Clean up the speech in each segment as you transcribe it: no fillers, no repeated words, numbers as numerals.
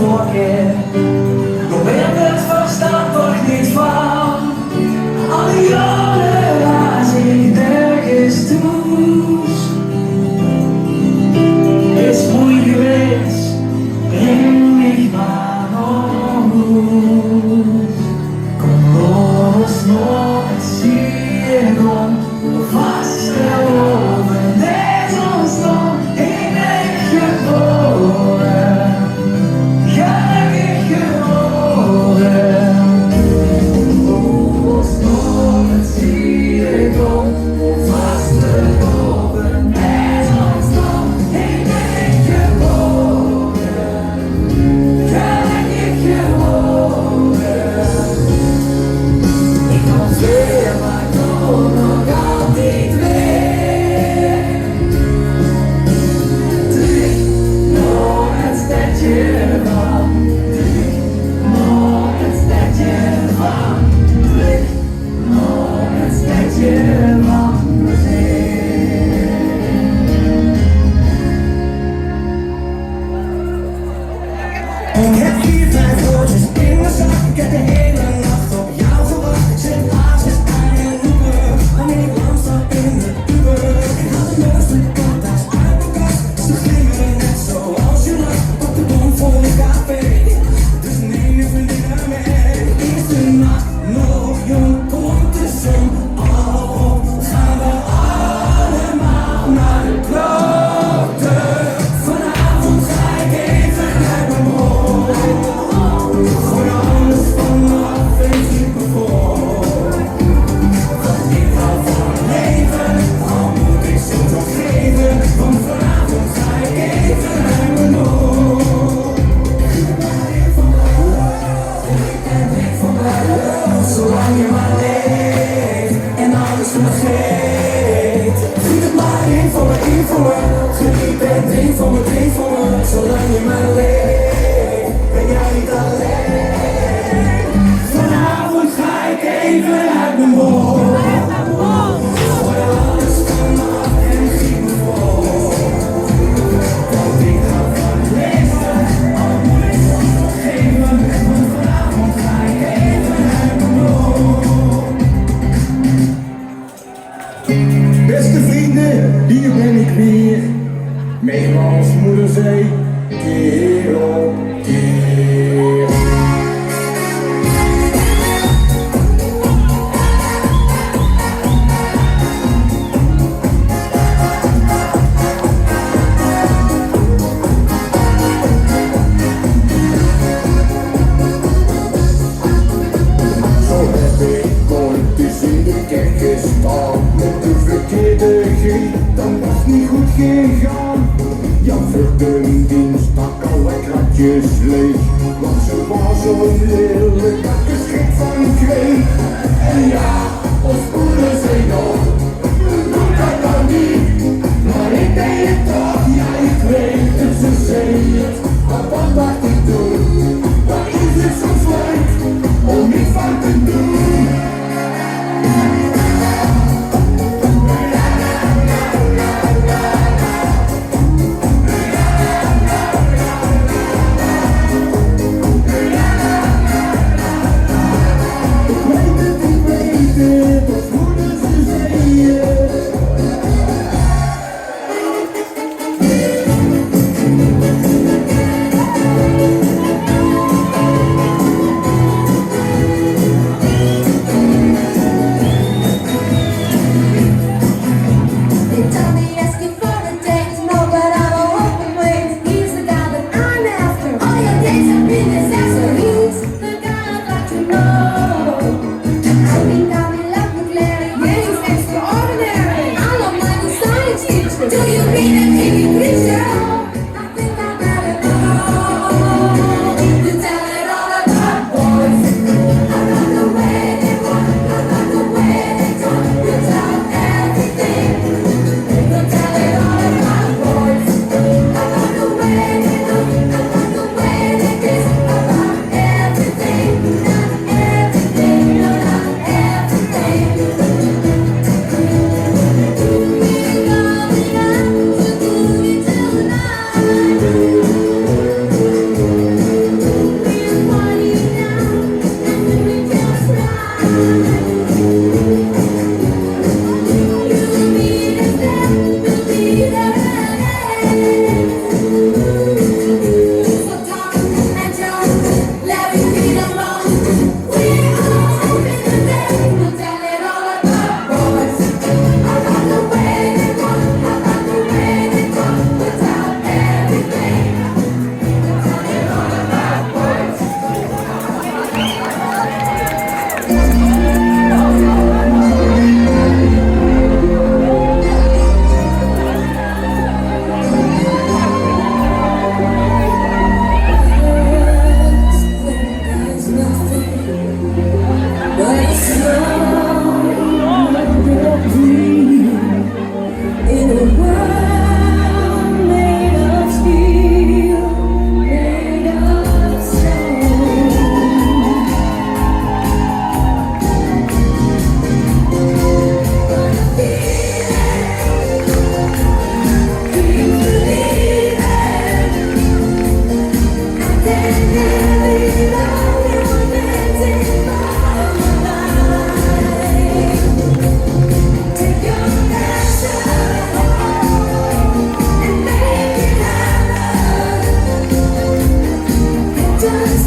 zorgen. Nog weet het verstand toch niet van alle jaren waar zich nergens toes. Is moeilijk geweest, breng mich maar naar huis. Kom los nog eens hier om, vast erover, dit ons nog in echt geboren, gelukkig geboren. Kom los nog eens hier om, vast erover, dit ons nog in echt geboren, gelukkig geboren. Ik kan weer, maar ik kom nog altijd weer. Terug naar het stadje van, terug naar het stadje van, terug naar het stadje van de zee. Ik heb hier 5 woordjes in mijn zak. Ik heb de hele nacht op jou gewacht. Ik zit hazes aan en roepen wanneer ik lang stap in de Uber. Ik haal de mooiste contacts uit mijn kast. Ze glimmen net zoals je lacht. Pak de bon voor een café, dus neem je vriendinnen mee. Is de nacht nog jong, komt de zon al op, gaan we allemaal naar de klote. Vanavond ga ik even uit mijn mond. Gooi alles van me af en schiet me voor. Want ik hou van het leven, al moet ik zo toch geven. Want vanavond ga ik even uit mijn mond. Ik ben weg van buiten, ik ben weg van buiten. Zolang je maar leeft en alles vergeet. Giet het maar in voor me, in voor me. Geniet en drink voor me, drink voor me. Zolang je maar leeft, ben jij niet alleen. Vanavond ga ik even uit mijn mond. Gooi alles van me af en giet me vol. Want ik hou van het leven, al moet ik soms nog geven. Want vanavond ga ik even uit mijn mond. Beste vrienden, hier ben ik weer. Meewaals moederzee, keer op keer. Zo heb ik ooit eens in de kerk gestaan met de verkeerde griet, dan was het niet goed gegaan. Jan Verdendienst stak alle kratjes leeg, want ze was zo lelijk dat ik er schrik van kreeg. En ja, ons moeder zei nog, doe dat dan niet, maar ik deed het toch, ja ik weet het, ze zei het, maar wat mag ik doen? Waar is het soms leuk om niets van te doen?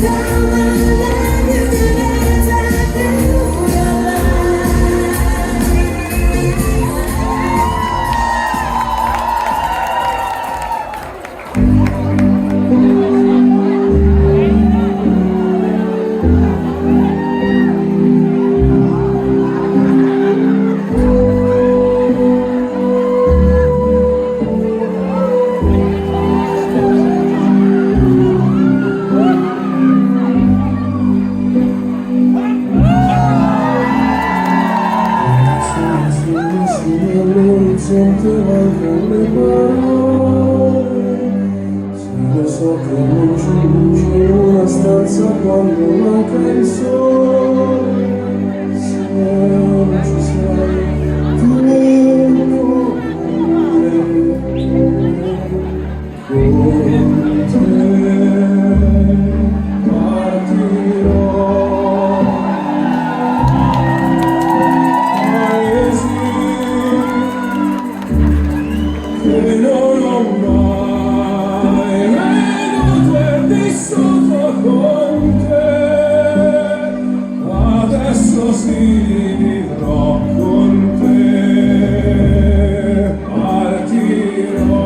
time I love you, as I do your Senti anche le parole, se lo so che non giungi in una stanza quando manca il sole, se non ci sei tu con te partirò. Che non ho mai veduto e vissuto con te, adesso sì vivrò con te, partirò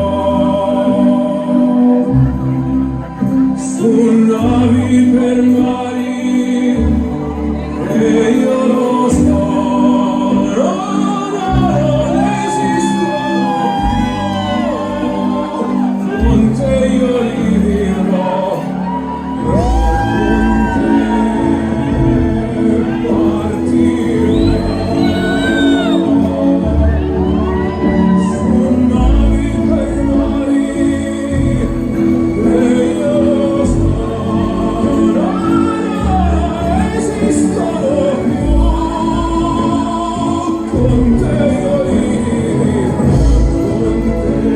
su navi per mari e io lo so, non esistono. Con te io vivrò, con te partirò, su navi per mari, e io lo so, non esistono più, con te io vivrò, con te.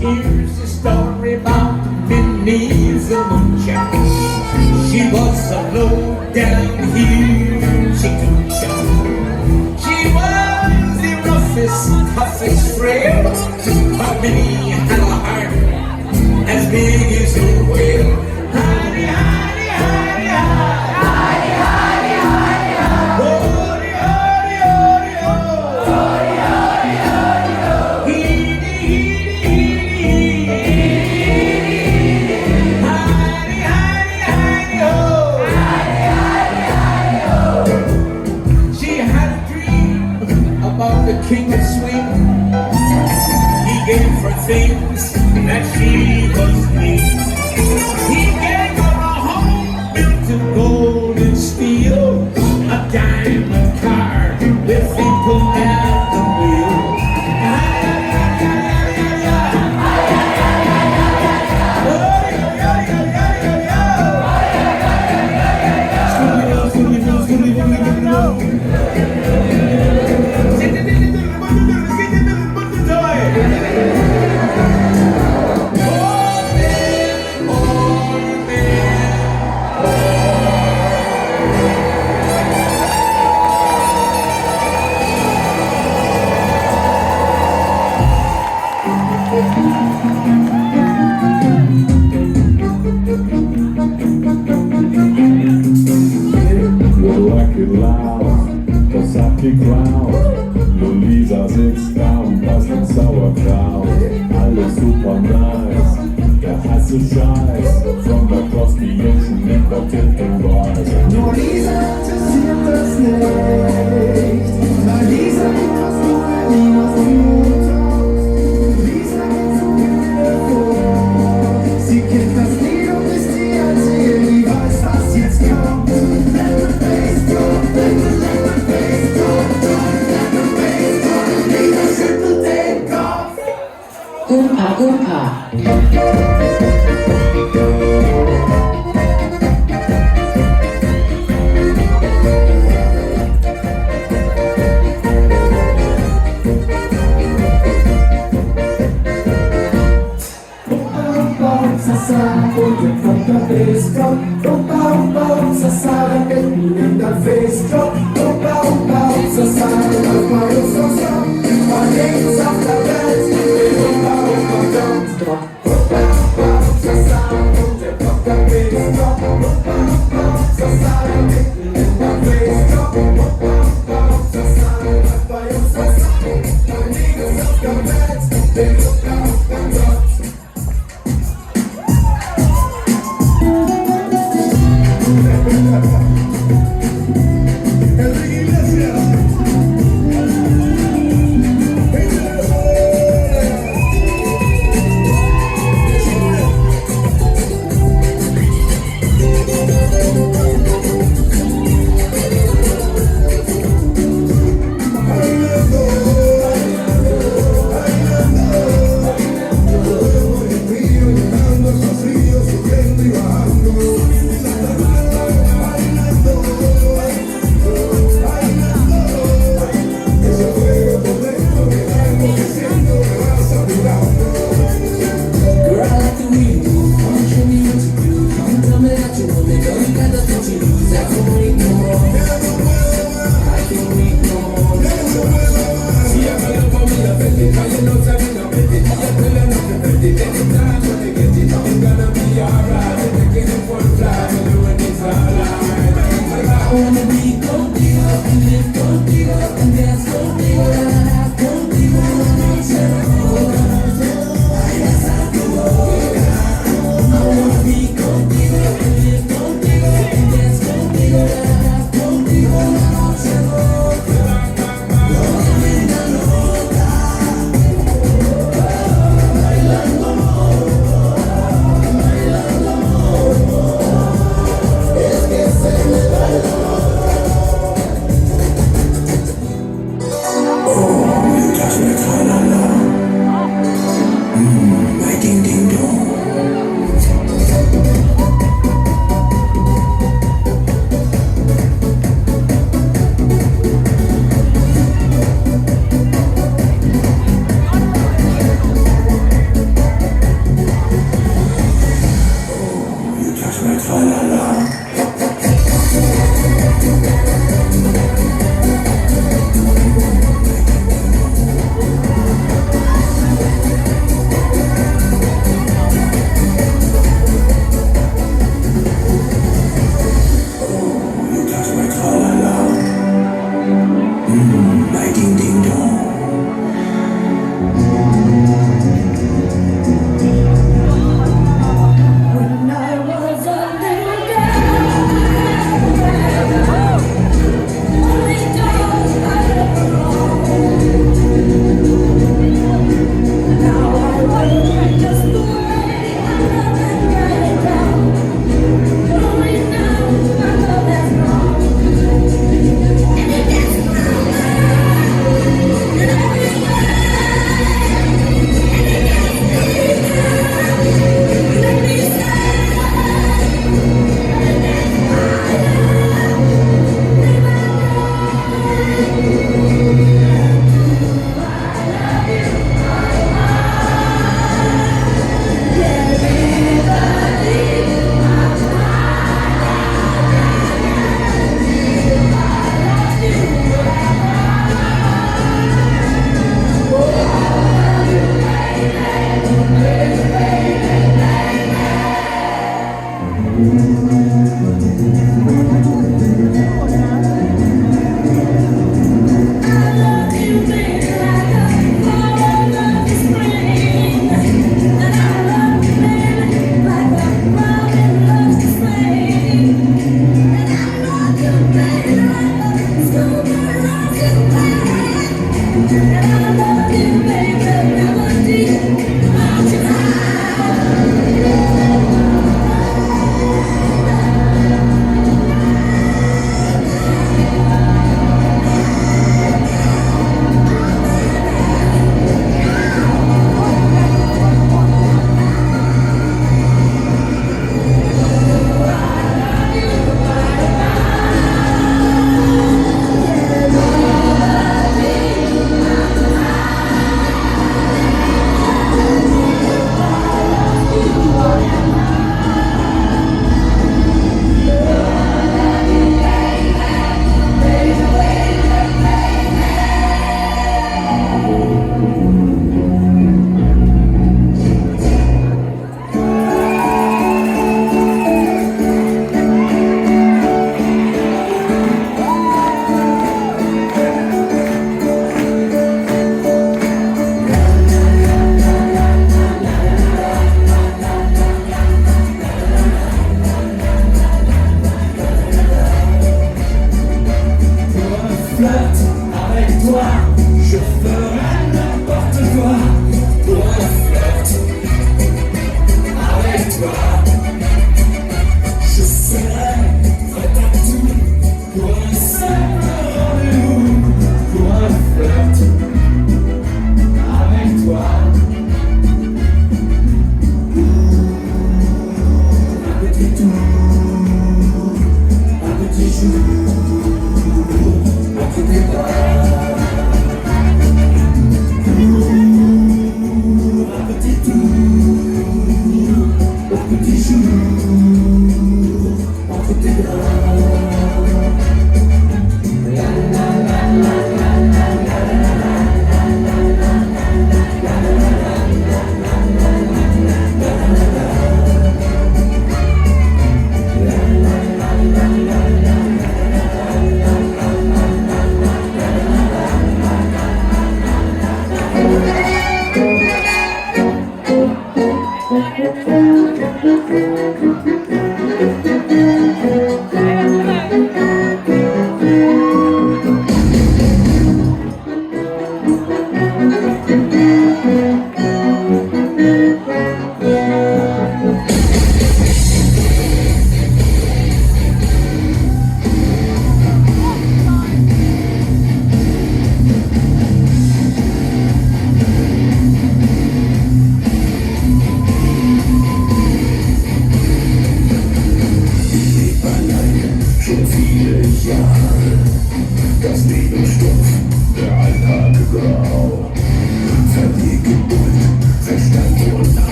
Here's the story about Minnie the Moonshot. She was a low down here chicken shop. She was the roughest, toughest frail, but Minnie had a heart as big as a whale. Hidey, hidey, hidey, hidey, hidey, hidey, hidey, hidey, hidey, hidey, hidey, hidey, hidey, the king of swing. He gave her things that she was neat. He gave her a home built of gold and steel, a diamond car with people at the wheel. shines from across the ocean impacted the rise. Nur Lisa interessiert das nicht, weil Lisa gibt, was du niemals tauchst. Lisa geht so viel vor. Sie kennt das Lied und ist die Einzige, die weiß, was jetzt kommt. Let the bass drop, let the bass drop, let the bass drop. Lisa schüttelt den Kopf. Oompa Oompa. Und jetzt kommt der Bassdrop. Sasa, mitten in der Bassdrop. Sasa, läuft bei uns noch so. Von links auf der Welt, Drop. Sasa, und jetzt kommt der Bassdrop. Sasa, mitten in der Bassdrop. Sasa, läuft bei uns noch so. Von links auf der Welt,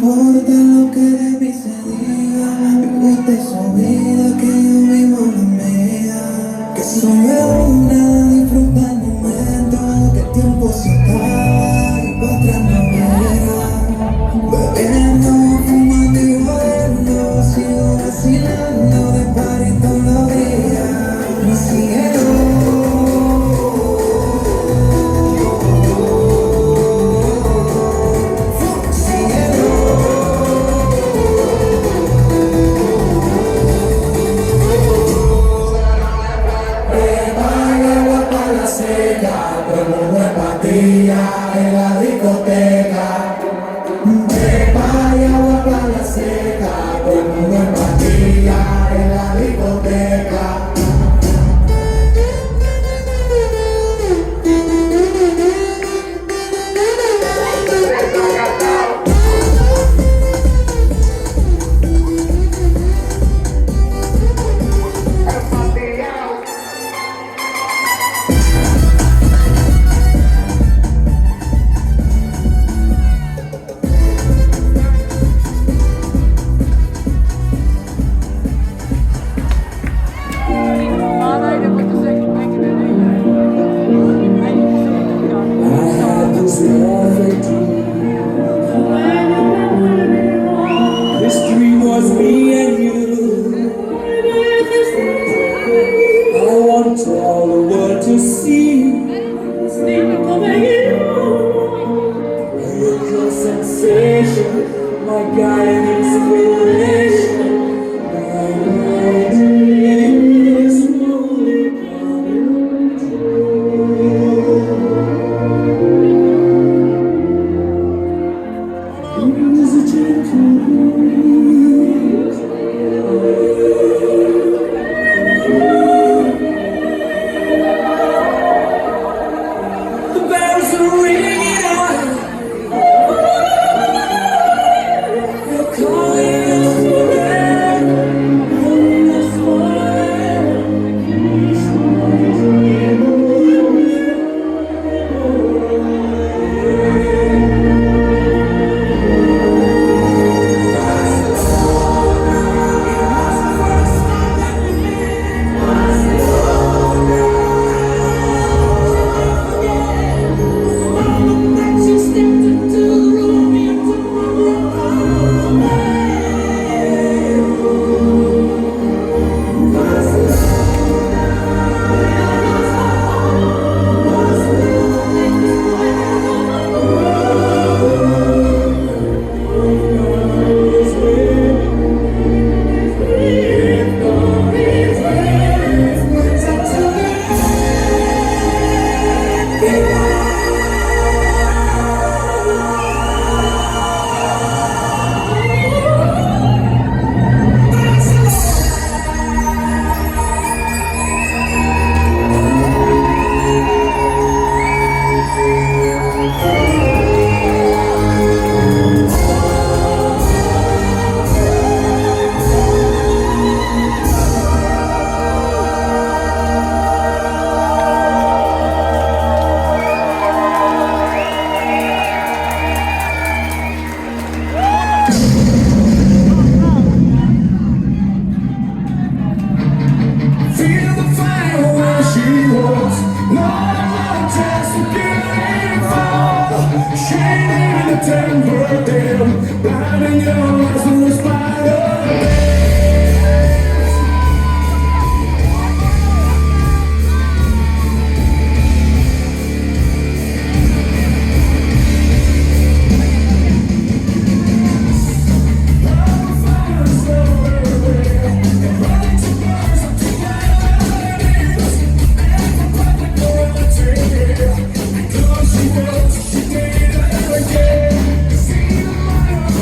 importa lo que de mí se diga, viviste su vida, que yo vivo la mía. Que solo una, disfruta el momento, que el tiempo se acaba y para atrás no verá. Bebiendo, fumando y jodiendo, sigo vacilando de party todos los días. Mi cielo. En la discoteca, pepa y agua para la seca, todo el mundo en patilla en la discoteca. My God, an inspiration. My dream is slowly coming true. Is a gentle breeze. The bells are ringing out. Blinding your eyes with a spider. She knows she did it again. See the light.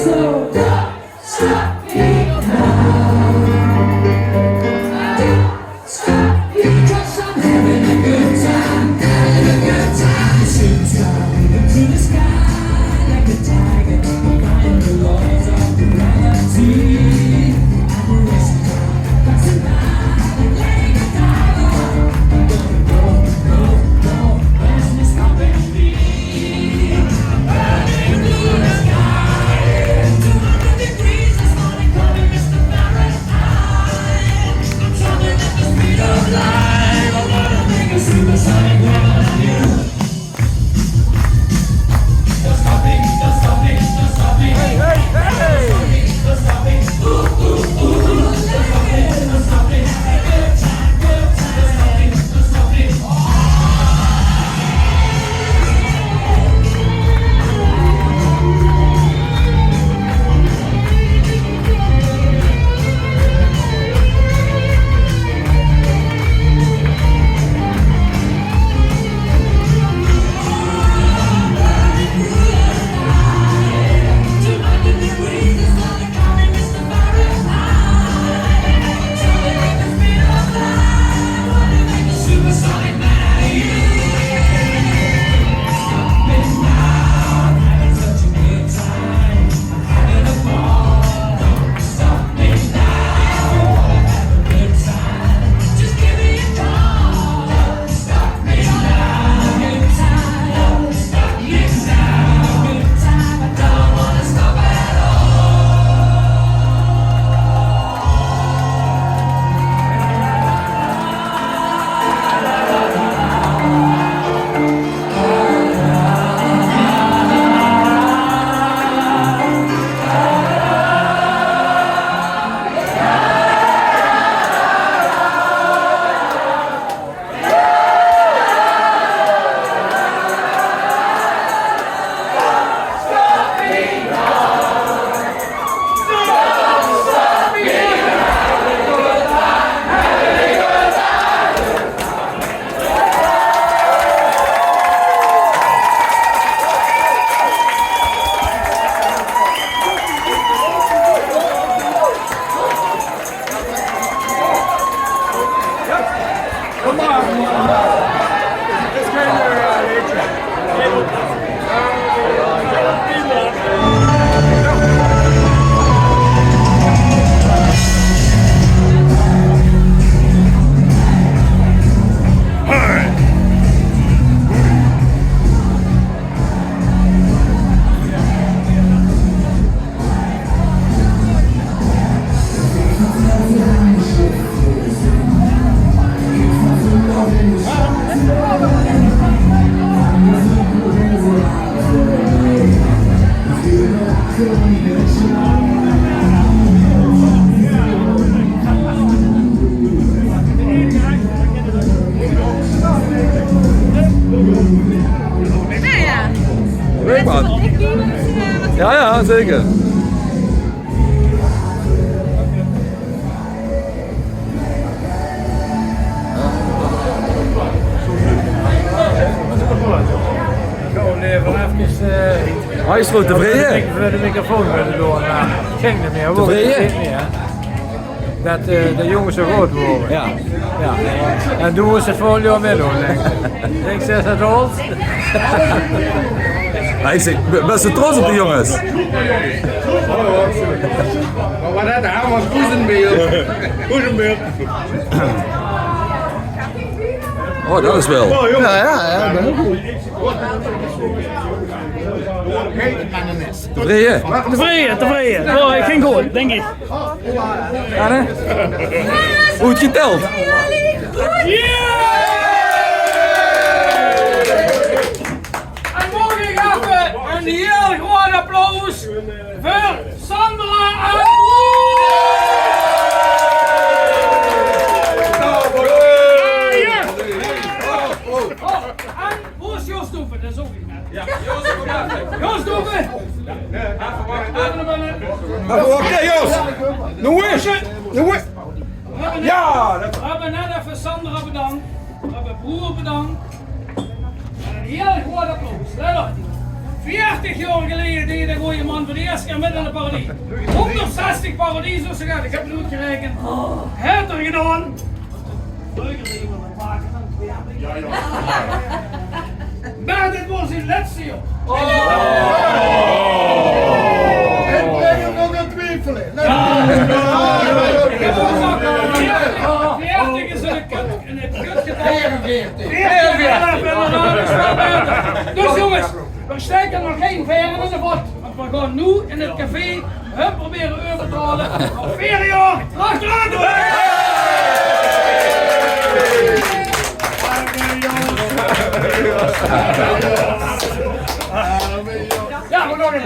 So don't stop me now. Don't stop me, 'cause I'm having a good time, having a good time. Shoot down into the sky like a tiger, defying the laws of gravity. I'm racing down, passing by like Lady Gaga. No, there's no stopping me. Burning through the sky, 200 degrees, that's what they call me, Mr. Fahrenheit. I'm traveling at the speed of light. I wanna make a supersonic woman of you. Don't stop me, don't stop me, don't stop me. Hey, hey, hey! Don't stop me, ooh, ooh, ooh. Don't stop me, don't stop me. Good time, good time. Don't stop me, don't stop me. Leuk man. Ja, ja, zeker. Hij is gewoon tevreden. Ik wil de microfoon willen doen, maar ging niet meer. Tevreden? Dat de jongens zo groot worden. Ja. Ja. En doen we ze volgend jaar weer doen. Ik zeg het al. Hij is best wel trots op de jongens. Maar wat had hij was poezenbeeld. Poezenbeeld. Oh, dat is wel. Ja. Tevreden? Tevreden. Oh, ik ging goed, denk ik. Ja, hè? Hoe het geteld? En morgen gaan we een heel groot applaus voor Sandra en en hoe is Joost Doeven? Dat is ook niet net. Joost Doeven! Oké, Joost. Doe eens. Ja. We hebben net even Sandra bedankt. We hebben broer bedankt. En een heel groot applaus. Daar loopt hij. 40 jaar geleden deed de goede man voor de eerste keer midden in de paradies. 160 paradiezen, zo gaat. Ik heb het uitgerekend. Het er gedaan. Maar dit was in laatste jaar. En blijf je nog aan twijfelen. 40 is in het kutgetal. 40. Dus jongens, we steken nog geen veren in de bot. Want we gaan nu in het café hun proberen over te halen. Al 4 jaar, achteraan doen! Ja, we nog een